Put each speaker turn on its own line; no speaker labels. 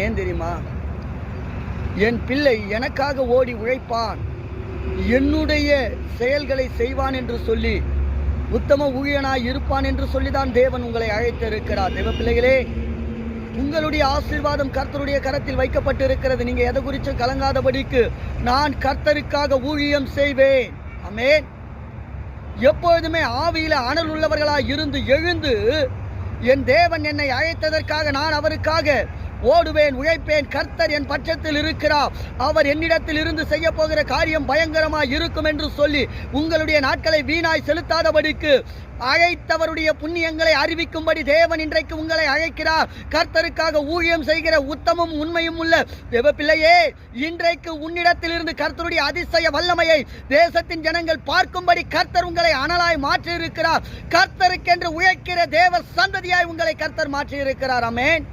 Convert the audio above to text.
ஏன் தெரியுமா? என் பிள்ளை எனக்காக ஓடி உழைப்பான், என்னுடைய செயல்களை செய்வான் என்று சொல்லி உத்தம ஊழியனாய் இருப்பான் என்று சொல்லிதான் தேவன் உங்களை அழைத்திருக்கிறார். தேவ பிள்ளைகளே, உங்களுடைய ஆசீர்வாதம் கர்த்தருடைய கரத்தில் வைக்கப்பட்டு இருக்கிறது. நீங்க எதை குறித்து கலங்காதபடிக்கு நான் கர்த்தருக்காக ஊழியம் செய்வேன். ஆமென். எப்பொழுதுமே ஆவியில அனல் உள்ளவர்களாய் இருந்து எழுந்து என் தேவன் என்னை அழைத்ததற்காக நான் அவருக்காக ஓடுவேன், உழைப்பேன். கர்த்தர் என் பட்சத்தில் இருக்கிறார், அவர் என்னிடத்தில் இருந்து செய்ய போகிற காரியம் பயங்கரமாய் இருக்கும் என்று சொல்லி உங்களுடைய நாட்களை வீணாய் செலுத்தாதபடிக்கு அழைத்தவருடைய புண்ணியங்களை அறிவிக்கும்படி தேவன் இன்றைக்கு உங்களை அழைக்கிறார். கர்த்தருக்காக ஊழியம் செய்கிற உத்தமும் உண்மையும் உள்ள தேவ பிள்ளையே, இன்றைக்கு உன்னிடத்தில் இருந்து கர்த்தருடைய அதிசய வல்லமையை தேசத்தின் ஜனங்கள் பார்க்கும்படி கர்த்தர் உங்களை அனலாய் மாற்றி இருக்கிறார். கர்த்தருக்கென்று உழைக்கிற தேவ சந்ததியாய் உங்களை கர்த்தர் மாற்றி இருக்கிறார். ஆமென்.